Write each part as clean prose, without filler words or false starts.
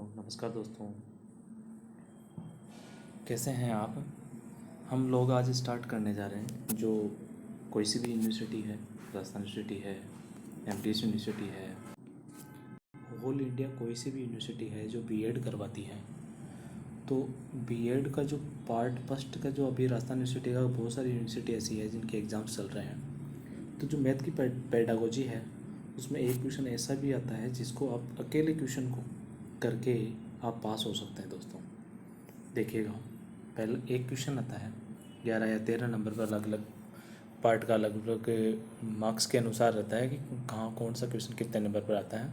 नमस्कार दोस्तों, कैसे हैं आप। हम लोग आज स्टार्ट करने जा रहे हैं जो कोई सी भी यूनिवर्सिटी है, राजस्थान यूनिवर्सिटी है, एमटीएस यूनिवर्सिटी है, होल इंडिया कोई सी भी यूनिवर्सिटी है जो बीएड करवाती है। तो बीएड का जो पार्ट फर्स्ट का जो अभी राजस्थान यूनिवर्सिटी का बहुत सारी यूनिवर्सिटी ऐसी है जिनके एग्ज़ाम्स चल रहे हैं। तो जो मैथ की पेडागोजी है उसमें एक क्वेश्चन ऐसा भी आता है जिसको आप अकेले क्वेश्चन को करके आप पास हो सकते हैं दोस्तों। देखिएगा, पहले एक क्वेश्चन आता है 11 या 13 नंबर पर, अलग अलग पार्ट का अलग अलग मार्क्स के अनुसार रहता है कि कहाँ कौन सा क्वेश्चन कितने नंबर पर आता है।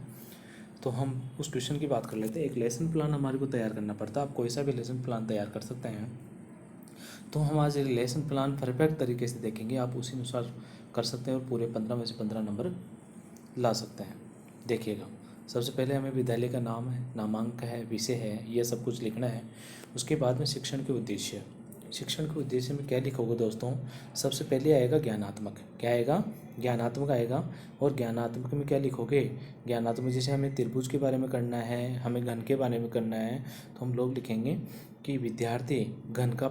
तो हम उस क्वेश्चन की बात कर लेते हैं। एक लेसन प्लान हमारे को तैयार करना पड़ता है। आप कोई सा भी लेसन प्लान तैयार कर सकते हैं। तो हम आज लेसन प्लान परफेक्ट तरीके से देखेंगे, आप उसी अनुसार कर सकते हैं और पूरे 15 में से 15 नंबर ला सकते हैं। देखिएगा, सबसे पहले हमें विद्यालय का नाम है, नामांक है, विषय है, ये सब कुछ लिखना है। उसके बाद में शिक्षण के उद्देश्य। शिक्षण के उद्देश्य में क्या लिखोगे दोस्तों, सबसे पहले आएगा ज्ञानात्मक। क्या आएगा? ज्ञानात्मक आएगा। और ज्ञानात्मक में क्या लिखोगे? ज्ञानात्मक जैसे हमें त्रिभुज के बारे में करना है, हमें घन के बारे में करना है, तो हम लोग लिखेंगे कि विद्यार्थी घन का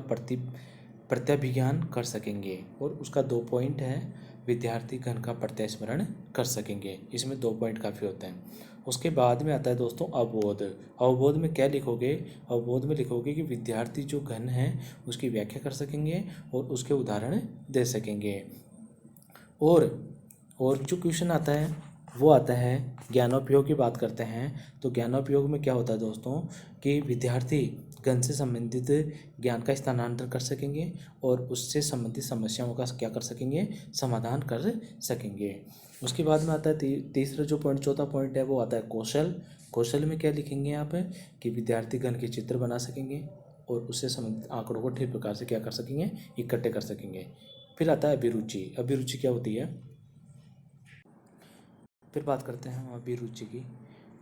प्रत्याभिज्ञान कर सकेंगे। और उसका 2 पॉइंट है, विद्यार्थी घन का प्रत्यास्मरण कर सकेंगे। इसमें 2 पॉइंट काफ़ी होते हैं। उसके बाद में आता है दोस्तों अवबोध। अवबोध में क्या लिखोगे? अवबोध में लिखोगे कि विद्यार्थी जो घन है उसकी व्याख्या कर सकेंगे और उसके उदाहरण दे सकेंगे। और जो क्वेश्चन आता है वो आता है ज्ञानोपयोग की बात करते हैं। तो ज्ञानोपयोग में क्या होता है दोस्तों कि विद्यार्थी घन से संबंधित ज्ञान का स्थानांतरण कर सकेंगे और उससे संबंधित समस्याओं का क्या कर सकेंगे? समाधान कर सकेंगे। उसके बाद में आता है तीसरा जो पॉइंट, चौथा पॉइंट है, वो आता है कौशल। कौशल में क्या लिखेंगे आप कि विद्यार्थी घन के चित्र बना सकेंगे और उससे संबंधित आंकड़ों को ठीक प्रकार से क्या कर सकेंगे? इकट्ठे कर सकेंगे। फिर आता है अभिरुचि। अभिरुचि क्या होती है? फिर बात करते हैं हम अभिरुचि की।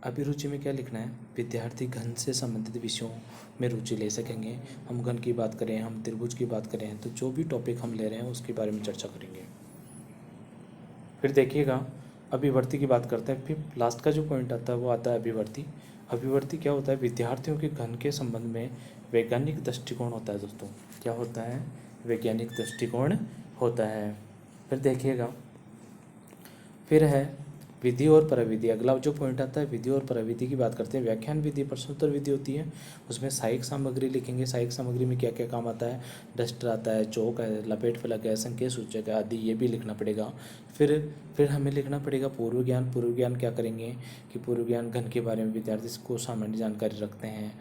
अभिरुचि में क्या लिखना है? विद्यार्थी घन से संबंधित विषयों में रुचि ले सकेंगे। हम घन की बात करें, हम त्रिभुज की बात करें, तो जो भी टॉपिक हम ले रहे हैं उसके बारे में चर्चा करेंगे। फिर देखिएगा, अभिवर्ती की बात करते हैं। फिर लास्ट का जो पॉइंट आता है वो आता है अभिवर्ती। अभिवर्ती क्या होता है? विद्यार्थियों के घन के संबंध में वैज्ञानिक दृष्टिकोण होता है दोस्तों। क्या होता है? वैज्ञानिक दृष्टिकोण होता है। फिर देखिएगा, फिर है विधि और प्रविधि। अगला जो पॉइंट आता है विधि और प्रविधि की बात करते हैं। व्याख्यान विधि, प्रश्नोत्तर विधि होती है, उसमें सहायक सामग्री लिखेंगे। सहायक सामग्री में क्या क्या काम आता है? डस्टर आता है, चौक है, लपेट फलक है, संकेत सूचक है आदि, ये भी लिखना पड़ेगा। फिर हमें लिखना पड़ेगा पूर्व ज्ञान। पूर्व ज्ञान क्या करेंगे कि पूर्व ज्ञान घन के बारे में विद्यार्थी को सामान्य जानकारी रखते हैं।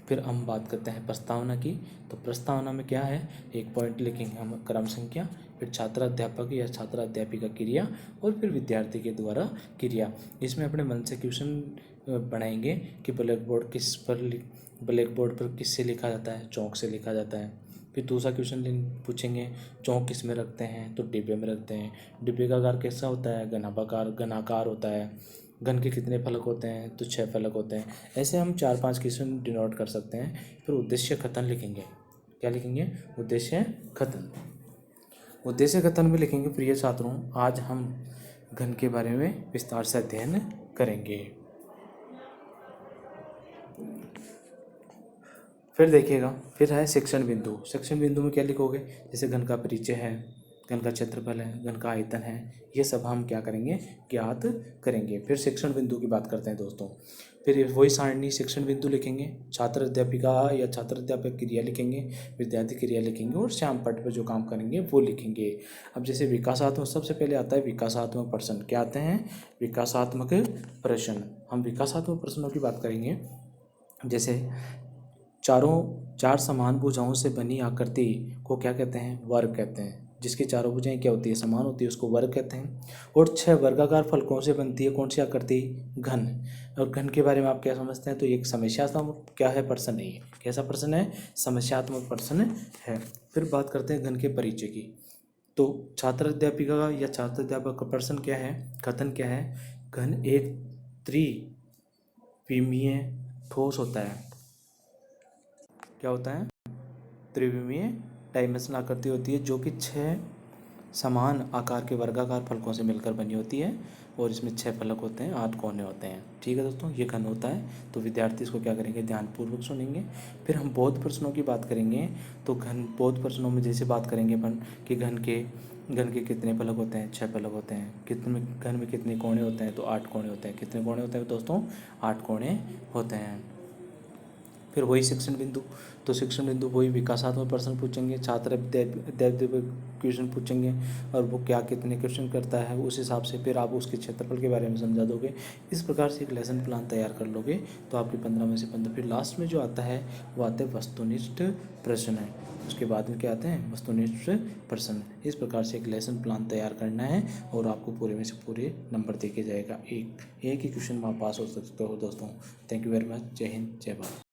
फिर हम बात करते हैं प्रस्तावना की। तो प्रस्तावना में क्या है? एक पॉइंट लिखेंगे हम क्रम संख्या, फिर छात्र अध्यापक या छात्र अध्यापिका क्रिया, और फिर विद्यार्थी के द्वारा क्रिया। इसमें अपने मन से क्वेश्चन बनाएंगे कि ब्लैक बोर्ड पर किससे लिखा जाता है? चौक से लिखा जाता है। फिर दूसरा क्वेश्चन पूछेंगे चौक किस में रखते हैं? तो डिब्बे में रखते हैं। डिब्बे का आकार कैसा होता है? घनाकार होता है। घन के कितने फलक होते हैं? तो 6 फलक होते हैं। ऐसे हम 4-5 क्वेश्चन डिनोट कर सकते हैं। फिर उद्देश्य कथन लिखेंगे। क्या लिखेंगे? उद्देश्य कथन। उद्देश्य कथन में लिखेंगे, प्रिय छात्रों, आज हम घन के बारे में विस्तार से अध्ययन करेंगे। फिर देखिएगा, फिर है शिक्षण बिंदु। शिक्षण बिंदु में क्या लिखोगे? जैसे घन का परिचय है, घन का क्षेत्रफल है, घन का आयतन है, ये सब हम क्या करेंगे? ज्ञात करेंगे। फिर शिक्षण बिंदु की बात करते हैं दोस्तों। फिर वही सारणी शिक्षण बिंदु लिखेंगे, छात्र अध्यापिका या छात्र अध्यापक क्रिया लिखेंगे, विद्यार्थी क्रिया लिखेंगे, और श्याम पट पर जो काम करेंगे वो लिखेंगे। अब जैसे विकासात्मक, सबसे पहले आता है विकासात्मक प्रश्न। क्या आते हैं? विकासात्मक प्रश्न। हम विकासात्मक प्रश्नों की बात करेंगे। जैसे चार समान भुजाओं से बनी आकृति को क्या कहते हैं? वर्ग कहते हैं। जिसकी चारों भुजाएं क्या होती है? समान होती है, उसको वर्ग कहते हैं। और 6 वर्गाकार फलकों से बनती है कौन सी आकृति? घन। और घन के बारे में आप क्या समझते हैं? तो एक समस्यात्मक क्या है? प्रश्न नहीं है। कैसा प्रश्न है? समस्यात्मक प्रश्न है। फिर बात करते हैं घन के परिचय की। तो छात्र अध्यापिका या छात्र अध्यापक का प्रश्न क्या है? कथन क्या है? घन एक त्रिविमीय ठोस होता है। क्या होता है? त्रिविमीय डायमेंशनल आकृति होती है जो कि 6 समान आकार के वर्गाकार फलकों से मिलकर बनी होती है और इसमें 6 फलक होते हैं, 8 कोने होते हैं। ठीक है दोस्तों, ये घन होता है। तो विद्यार्थी इसको क्या करेंगे, ध्यानपूर्वक सुनेंगे। फिर हम बौद्ध प्रश्नों की बात करेंगे। तो घन बौद्ध प्रश्नों में जैसे बात करेंगे अपन कि घन के कितने फलक होते हैं, 6 फलक होते हैं। कितने घन में कितने कोने होते हैं, तो 8 कोने होते हैं। कितने कोने होते हैं दोस्तों, 8 कोने होते हैं। फिर वही शिक्षण बिंदु, तो शिक्षण बिंदु वही विकासात्मक प्रश्न पूछेंगे, छात्र देव क्वेश्चन पूछेंगे और वो क्या कितने क्वेश्चन करता है उस हिसाब से फिर आप उसके क्षेत्रफल के बारे में समझा दोगे। इस प्रकार से एक लेसन प्लान तैयार कर लोगे तो आपके 15 में से 15। फिर लास्ट में जो आता है वो आते हैं वस्तुनिष्ठ प्रश्न है। उसके बाद में क्या आते हैं, वस्तुनिष्ठ प्रश्न। इस प्रकार से एक लेसन प्लान तैयार करना है और आपको पूरे में से पूरे नंबर देके जाएगा। एक ही क्वेश्चन में आप पास हो सकते हो दोस्तों। Thank you very much. जय हिंद, जय भारत।